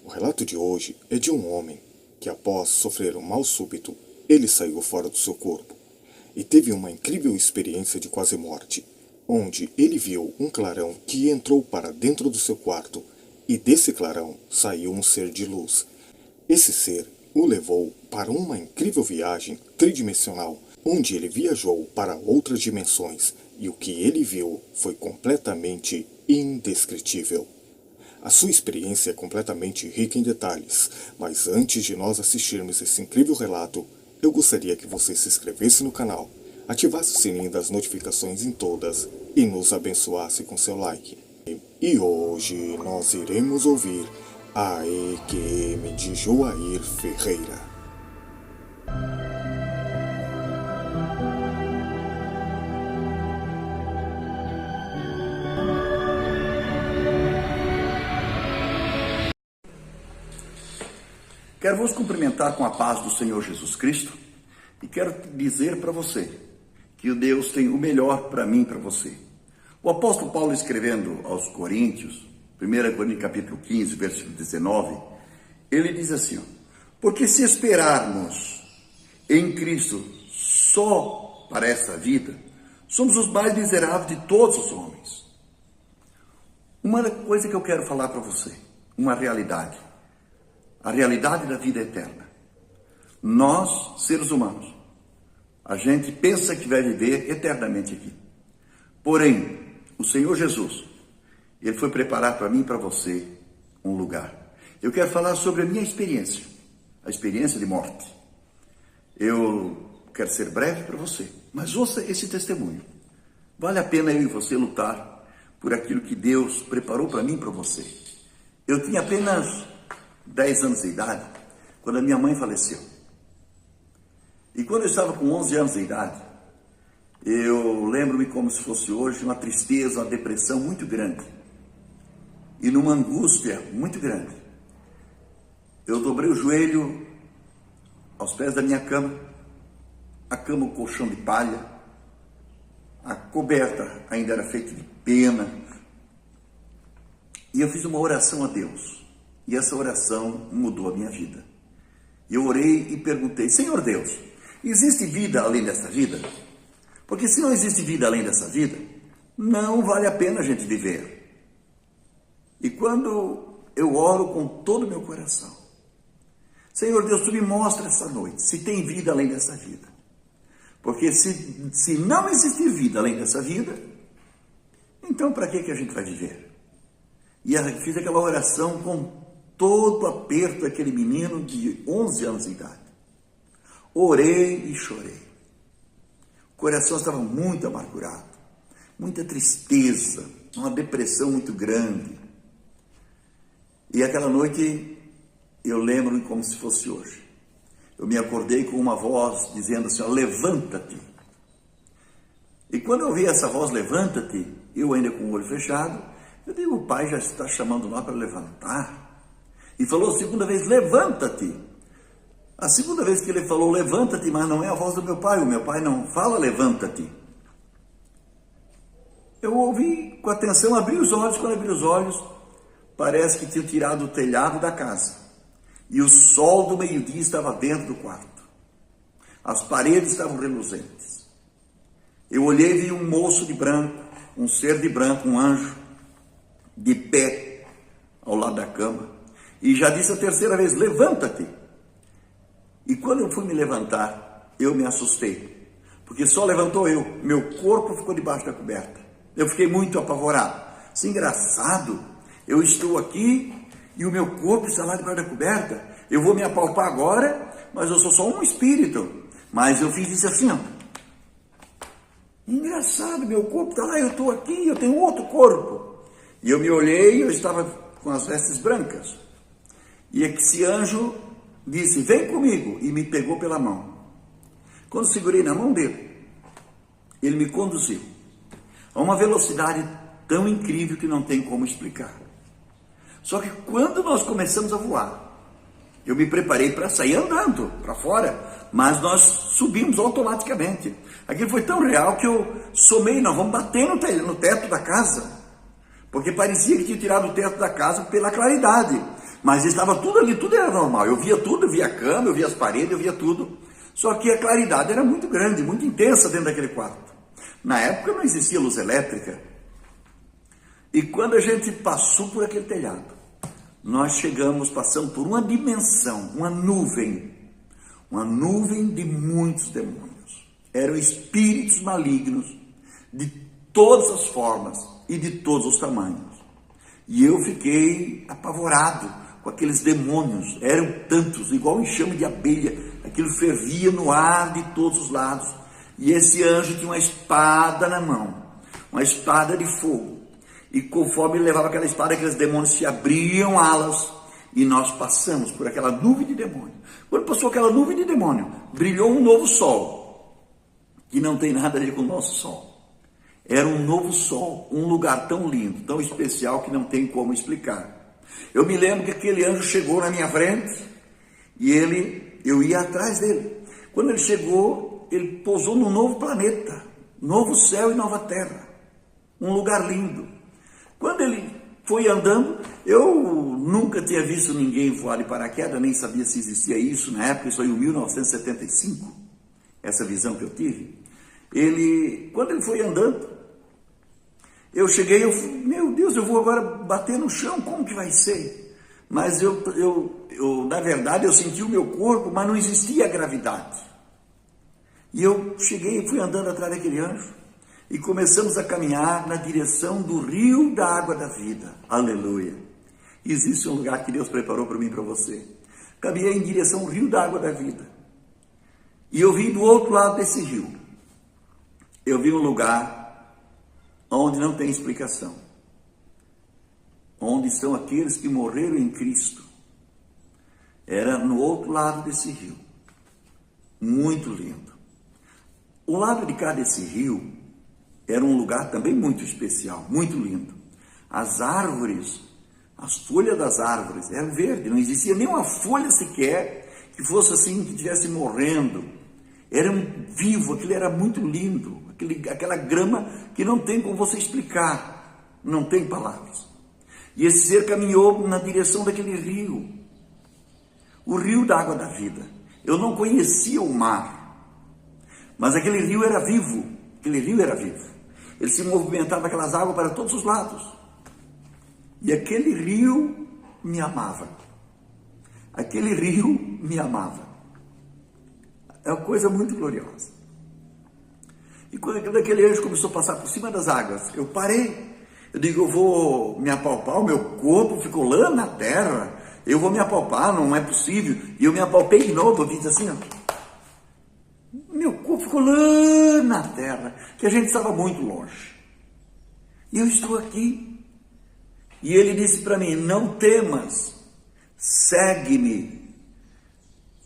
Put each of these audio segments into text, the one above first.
O relato de hoje é de um homem que, após sofrer um mal súbito, ele saiu fora do seu corpo e teve uma incrível experiência de quase morte, onde ele viu um clarão que entrou para dentro do seu quarto e desse clarão saiu um ser de luz. Esse ser o levou para uma incrível viagem tridimensional, onde ele viajou para outras dimensões e o que ele viu foi completamente indescritível. A sua experiência é completamente rica em detalhes, mas antes de nós assistirmos esse incrível relato, eu gostaria que você se inscrevesse no canal, ativasse o sininho das notificações em todas e nos abençoasse com seu like. E hoje nós iremos ouvir a EQM de Joair Ferreira. Quero vos cumprimentar com a paz do Senhor Jesus Cristo e quero dizer para você que o Deus tem o melhor para mim e para você. O apóstolo Paulo, escrevendo aos Coríntios, 1 Coríntios capítulo 15, versículo 19, ele diz assim: porque se esperarmos em Cristo só para esta vida, somos os mais miseráveis de todos os homens. Uma coisa que eu quero falar para você, uma realidade. A realidade da vida eterna. Nós, seres humanos, a gente pensa que vai viver eternamente aqui. Porém, o Senhor Jesus, Ele foi preparar para mim e para você um lugar. Eu quero falar sobre a minha experiência, a experiência de morte. Eu quero ser breve para você, mas ouça esse testemunho. Vale a pena eu e você lutar por aquilo que Deus preparou para mim e para você. Eu tinha apenas 10 anos de idade, quando a minha mãe faleceu. E quando eu estava com 11 anos de idade, eu lembro-me como se fosse hoje, uma tristeza, uma depressão muito grande. E numa angústia muito grande. Eu dobrei o joelho aos pés da minha cama, a cama, o colchão de palha, a coberta ainda era feita de pena. E eu fiz uma oração a Deus. E essa oração mudou a minha vida. Eu orei e perguntei: Senhor Deus, existe vida além dessa vida? Porque se não existe vida além dessa vida, não vale a pena a gente viver. E quando eu oro com todo o meu coração, Senhor Deus, Tu me mostra essa noite se tem vida além dessa vida. Porque se não existir vida além dessa vida, então para que a gente vai viver? E eu fiz aquela oração com todo o aperto daquele menino de 11 anos de idade. Orei e chorei. O coração estava muito amargurado, muita tristeza, uma depressão muito grande. E aquela noite, eu lembro como se fosse hoje. Eu me acordei com uma voz dizendo assim: levanta-te. E quando eu ouvi essa voz, levanta-te, eu ainda com o olho fechado, eu digo: o pai já está chamando nós para levantar. E falou a segunda vez: levanta-te. A segunda vez que ele falou levanta-te, mas não é a voz do meu pai. O meu pai não fala levanta-te. Eu ouvi com atenção, abri os olhos. Quando abri os olhos, parece que tinha tirado o telhado da casa. E o sol do meio-dia estava dentro do quarto. As paredes estavam reluzentes. Eu olhei e vi um moço de branco, um ser de branco, um anjo, de pé ao lado da cama. E já disse a terceira vez: levanta-te. E quando eu fui me levantar, eu me assustei, porque só levantou eu, meu corpo ficou debaixo da coberta. Eu fiquei muito apavorado. Isso é engraçado, eu estou aqui e o meu corpo está lá debaixo da coberta. Eu vou me apalpar agora, mas eu sou só um espírito. Mas eu fiz isso assim, ó. Engraçado, meu corpo está lá, eu estou aqui, eu tenho outro corpo. E eu me olhei, eu estava com as vestes brancas. E esse anjo disse: vem comigo, e me pegou pela mão. Quando segurei na mão dele, ele me conduziu a uma velocidade tão incrível que não tem como explicar. Só que quando nós começamos a voar, eu me preparei para sair andando para fora, mas nós subimos automaticamente. Aquilo foi tão real que eu somei: nós vamos bater no teto da casa, porque parecia que tinha tirado o teto da casa pela claridade. Mas estava tudo ali, tudo era normal. Eu via tudo, eu via a cama, eu via as paredes, eu via tudo. Só que a claridade era muito grande, muito intensa dentro daquele quarto. Na época não existia luz elétrica. E quando a gente passou por aquele telhado, nós passamos por uma dimensão, uma nuvem de muitos demônios. Eram espíritos malignos de todas as formas e de todos os tamanhos. E eu fiquei apavorado com aqueles demônios. Eram tantos, igual enxame de abelha. Aquilo fervia no ar de todos os lados. E esse anjo tinha uma espada na mão, uma espada de fogo. E conforme ele levava aquela espada, aqueles demônios se abriam alas. E nós passamos por aquela nuvem de demônio. Quando passou aquela nuvem de demônio, brilhou um novo sol, que não tem nada a ver com o nosso sol. Era um novo sol, um lugar tão lindo, tão especial, que não tem como explicar. Eu me lembro que aquele anjo chegou na minha frente, e eu ia atrás dele. Quando ele chegou, ele pousou num novo planeta, novo céu e nova terra, um lugar lindo. Quando ele foi andando, eu nunca tinha visto ninguém voar de paraquedas, nem sabia se existia isso na época, isso foi em 1975, essa visão que eu tive. Quando ele foi andando, eu cheguei, meu Deus, eu vou agora bater no chão, como que vai ser? Mas na verdade, eu senti o meu corpo, mas não existia gravidade. E eu cheguei e fui andando atrás daquele anjo, e começamos a caminhar na direção do rio da água da vida. Aleluia! Existe um lugar que Deus preparou para mim e para você. Caminhei em direção ao rio da água da vida. E eu vi do outro lado desse rio, eu vi um lugar onde não tem explicação. Onde estão aqueles que morreram em Cristo. Era no outro lado desse rio. Muito lindo. O lado de cá desse rio era um lugar também muito especial, muito lindo. As árvores, as folhas das árvores eram verdes, não existia nenhuma folha sequer que fosse assim, que estivesse morrendo. Era vivo, aquilo era muito lindo, aquela grama que não tem como você explicar, não tem palavras. E esse ser caminhou na direção daquele rio, o rio da água da vida. Eu não conhecia o mar, mas aquele rio era vivo, Ele se movimentava aquelas águas para todos os lados. E aquele rio me amava. Aquele rio me amava. É uma coisa muito gloriosa. E quando aquele anjo começou a passar por cima das águas, eu parei. Eu digo, eu vou me apalpar, o meu corpo ficou lá na terra. Eu vou me apalpar, não é possível. E eu me apalpei de novo, eu fiz assim, ó. Meu corpo ficou lá na terra, que a gente estava muito longe. E eu estou aqui. E ele disse para mim, não temas, segue-me.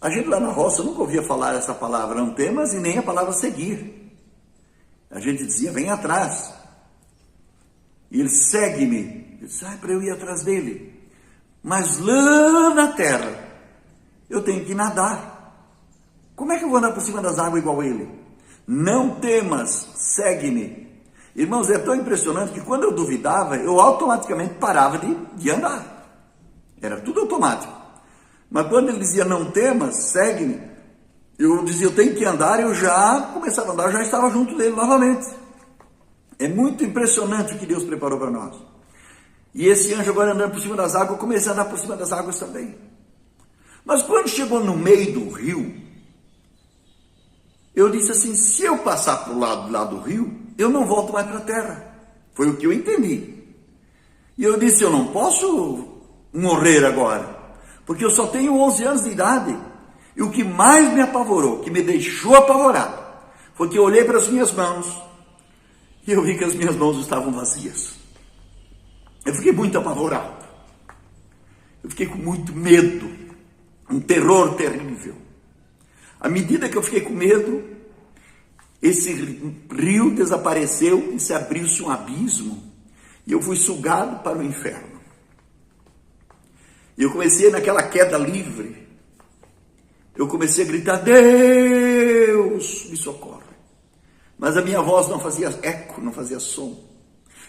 A gente lá na roça nunca ouvia falar essa palavra, não temas, e nem a palavra seguir. A gente dizia, vem atrás. E ele, segue-me. Eu disse, para eu ir atrás dele. Mas lá na terra, eu tenho que nadar. Como é que eu vou andar por cima das águas igual ele? Não temas, segue-me. Irmãos, é tão impressionante que quando eu duvidava, eu automaticamente parava de andar. Era tudo automático. Mas quando ele dizia, não temas, segue-me, eu dizia, eu tenho que andar, eu já começava a andar, eu já estava junto dele novamente. É muito impressionante o que Deus preparou para nós. E esse anjo agora andando por cima das águas, eu comecei a andar por cima das águas também. Mas quando chegou no meio do rio, eu disse assim, se eu passar para o lado do rio, eu não volto mais para a terra. Foi o que eu entendi. E eu disse, eu não posso morrer agora, porque eu só tenho 11 anos de idade. E o que mais me apavorou, que me deixou apavorado, foi que eu olhei para as minhas mãos e eu vi que as minhas mãos estavam vazias. Eu fiquei muito apavorado. Eu fiquei com muito medo, um terror terrível. À medida que eu fiquei com medo, esse rio desapareceu e se abriu-se um abismo e eu fui sugado para o inferno. E eu comecei naquela queda livre. Eu comecei a gritar, Deus, me socorre. Mas a minha voz não fazia eco, não fazia som.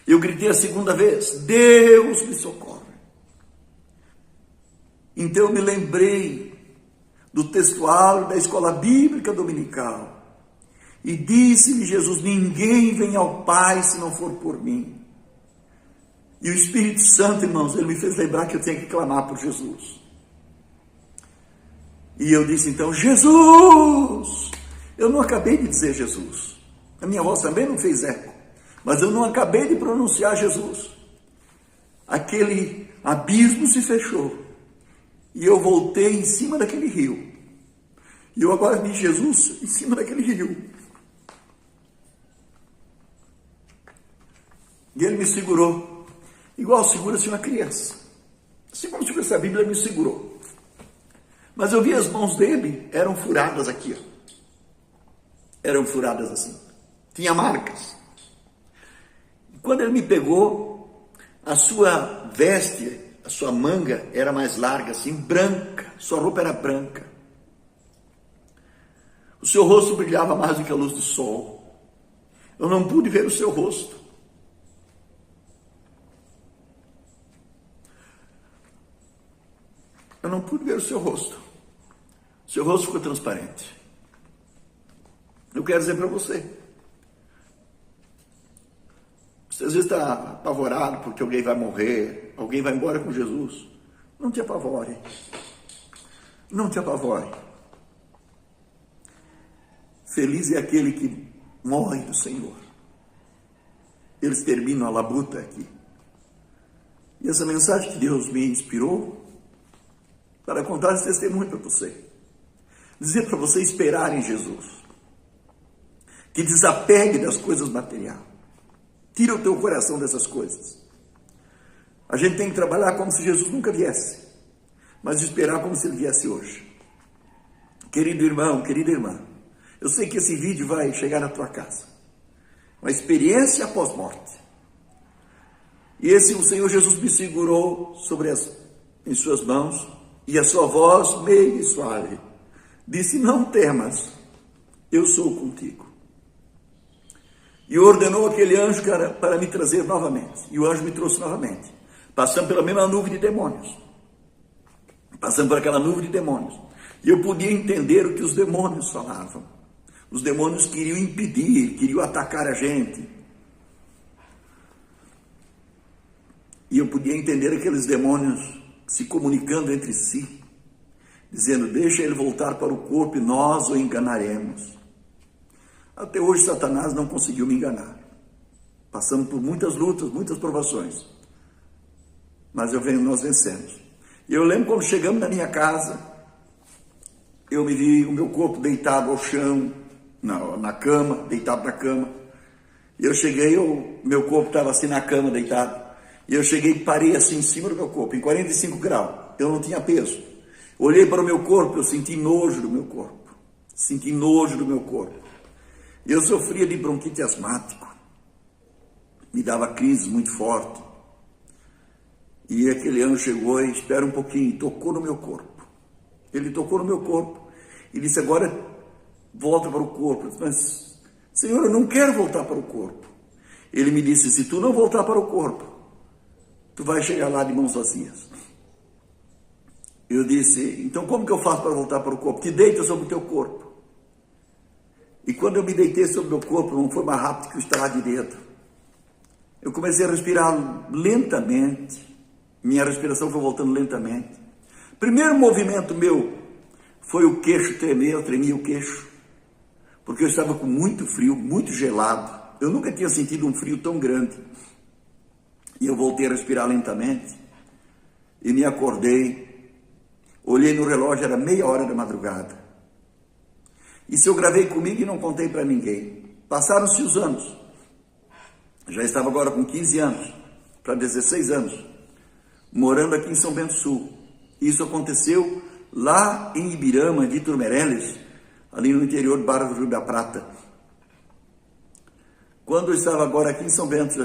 Eu gritei a segunda vez, Deus, me socorre. Então eu me lembrei do textuário da escola bíblica dominical. E disse-lhe Jesus: ninguém vem ao Pai se não for por mim. E o Espírito Santo, irmãos, ele me fez lembrar que eu tinha que clamar por Jesus. E eu disse então: Jesus! Eu não acabei de dizer Jesus. A minha voz também não fez eco. Mas eu não acabei de pronunciar Jesus. Aquele abismo se fechou. E eu voltei em cima daquele rio. E eu agora vi Jesus em cima daquele rio. E ele me segurou. Igual segura-se uma criança. Assim como se fosse a Bíblia, me segurou. Mas eu vi as mãos dele, eram furadas aqui. Ó. Eram furadas assim. Tinha marcas. Quando ele me pegou, a sua veste, a sua manga era mais larga, assim, branca. Sua roupa era branca. O seu rosto brilhava mais do que a luz do sol. Eu não pude ver o seu rosto. Eu não pude ver o seu rosto. O seu rosto ficou transparente. Eu quero dizer para você. Você às vezes está apavorado porque alguém vai morrer, alguém vai embora com Jesus. Não te apavore. Não te apavore. Feliz é aquele que morre do Senhor. Eles terminam a labuta aqui. E essa mensagem que Deus me inspirou para contar esse testemunho para você. Dizer para você esperar em Jesus. Que desapegue das coisas materiais. Tira o teu coração dessas coisas. A gente tem que trabalhar como se Jesus nunca viesse, mas esperar como se ele viesse hoje. Querido irmão, querida irmã, eu sei que esse vídeo vai chegar na tua casa. Uma experiência após morte. E o Senhor Jesus me segurou em suas mãos, e a sua voz meiga e suave disse: não temas, eu sou contigo. E ordenou aquele anjo para me trazer novamente. E o anjo me trouxe novamente. Passando pela mesma nuvem de demônios. Passando por aquela nuvem de demônios. E eu podia entender o que os demônios falavam. Os demônios queriam impedir, queriam atacar a gente. E eu podia entender aqueles demônios se comunicando entre si, dizendo: deixa ele voltar para o corpo e nós o enganaremos. Até hoje Satanás não conseguiu me enganar. Passamos por muitas lutas, muitas provações. Mas nós vencemos. E eu lembro quando chegamos na minha casa, eu me vi o meu corpo deitado ao chão, na cama, deitado na cama. E eu cheguei, meu corpo estava assim na cama, deitado. E eu cheguei e parei assim em cima do meu corpo, em 45 graus. Eu não tinha peso. Olhei para o meu corpo, eu senti nojo do meu corpo. Senti nojo do meu corpo. Eu sofria de bronquite asmático. Me dava crise muito forte. E aquele anjo chegou e espera um pouquinho, e tocou no meu corpo. Ele tocou no meu corpo e disse: agora volta para o corpo. Eu disse: mas, Senhor, eu não quero voltar para o corpo. Ele me disse: se tu não voltar para o corpo, tu vai chegar lá de mãos vazias. Eu disse: então como que eu faço para voltar para o corpo? Te deita sobre o teu corpo. E quando eu me deitei sobre o meu corpo, não foi mais rápido que o estalar de dedo. Eu comecei a respirar lentamente. Minha respiração foi voltando lentamente. Primeiro movimento meu foi o queixo tremer. Eu tremia o queixo, porque eu estava com muito frio, muito gelado. Eu nunca tinha sentido um frio tão grande. E eu voltei a respirar lentamente. E me acordei. Olhei no relógio, era 6h da madrugada. Isso eu gravei comigo e não contei para ninguém. Passaram-se os anos. Já estava agora com 15 anos, para 16 anos, morando aqui em São Bento do Sul. Isso aconteceu lá em Ibirama, de Turmereles, ali no interior do Barra do Rio da Prata. Quando eu estava agora aqui em São Bento,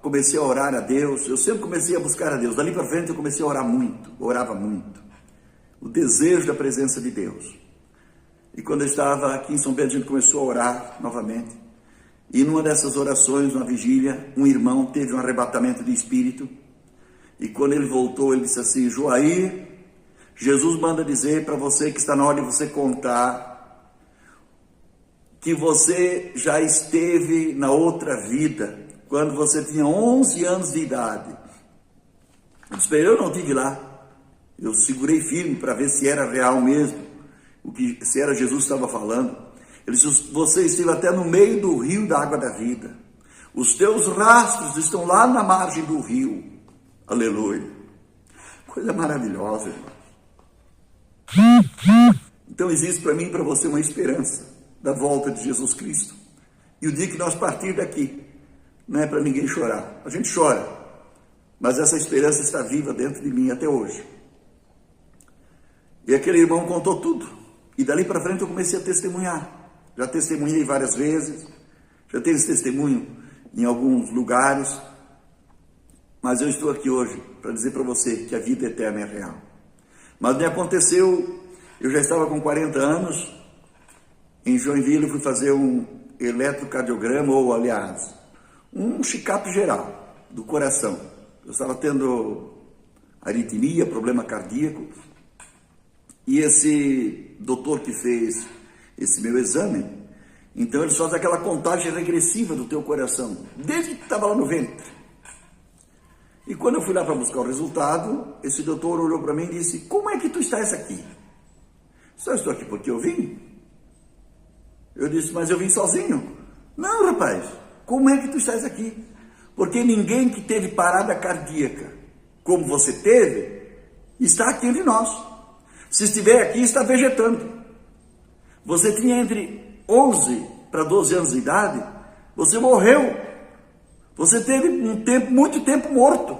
comecei a orar a Deus. Eu sempre comecei a buscar a Deus. Dali para frente eu comecei a orar muito, orava muito. O desejo da presença de Deus. E quando eu estava aqui em São Bento, a gente começou a orar novamente. E numa dessas orações, numa vigília, um irmão teve um arrebatamento de espírito. E quando ele voltou, ele disse assim: Joair, Jesus manda dizer para você que está na hora de você contar que você já esteve na outra vida, quando você tinha 11 anos de idade. Eu não estive lá, eu segurei firme para ver se era real mesmo, se era Jesus que estava falando. Ele disse, você esteve até no meio do rio da água da vida, os teus rastros estão lá na margem do rio, aleluia, coisa maravilhosa, irmão. Então existe para mim e para você uma esperança da volta de Jesus Cristo. E o dia que nós partir daqui, não é para ninguém chorar. A gente chora, mas essa esperança está viva dentro de mim até hoje. E aquele irmão contou tudo. E dali para frente eu comecei a testemunhar. Já testemunhei várias vezes, já tenho esse testemunho em alguns lugares, mas eu estou aqui hoje para dizer para você que a vida eterna é real. Mas me aconteceu, eu já estava com 40 anos, em Joinville eu fui fazer um eletrocardiograma, ou aliás, um check-up geral do coração. Eu estava tendo aritmia, problema cardíaco, e esse doutor que fez esse meu exame, então ele faz aquela contagem regressiva do teu coração, desde que estava lá no ventre. E quando eu fui lá para buscar o resultado, esse doutor olhou para mim e disse, como é que tu estás aqui? Só estou aqui porque eu vim. Eu disse, mas eu vim sozinho. Não, rapaz, como é que tu estás aqui? Porque ninguém que teve parada cardíaca, como você teve, está aqui entre nós. Se estiver aqui, está vegetando. Você tinha entre 11 para 12 anos de idade, você morreu. Você teve muito tempo morto.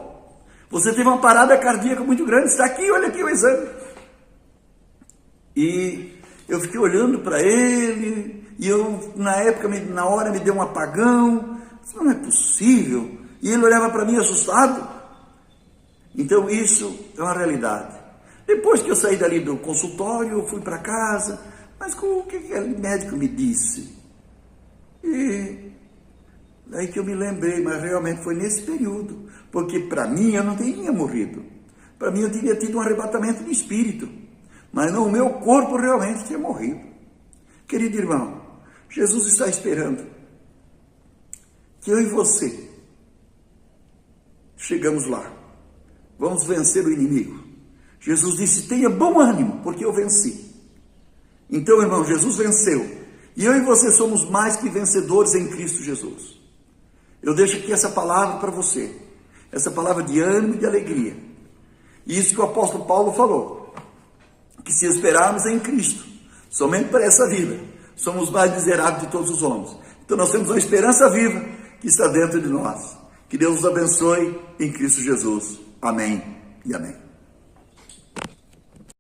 Você teve uma parada cardíaca muito grande. Está aqui, olha aqui o exame. E eu fiquei olhando para ele, e eu, na hora me deu um apagão. Isso não é possível. E ele olhava para mim assustado. Então isso é uma realidade. Depois que eu saí dali do consultório, eu fui para casa. Mas o que aquele médico me disse? E daí que eu me lembrei, mas realmente foi nesse período. Porque para mim eu não teria morrido. Para mim eu teria tido um arrebatamento de espírito. Mas não, o meu corpo realmente tinha morrido. Querido irmão, Jesus está esperando que eu e você chegamos lá. Vamos vencer o inimigo. Jesus disse, tenha bom ânimo, porque eu venci. Então, irmão, Jesus venceu. E eu e você somos mais que vencedores em Cristo Jesus. Eu deixo aqui essa palavra para você. Essa palavra de ânimo e de alegria. E isso que o apóstolo Paulo falou. Que se esperarmos em Cristo, somente para essa vida, somos mais miseráveis de todos os homens. Então nós temos uma esperança viva que está dentro de nós. Que Deus nos abençoe em Cristo Jesus. Amém e amém.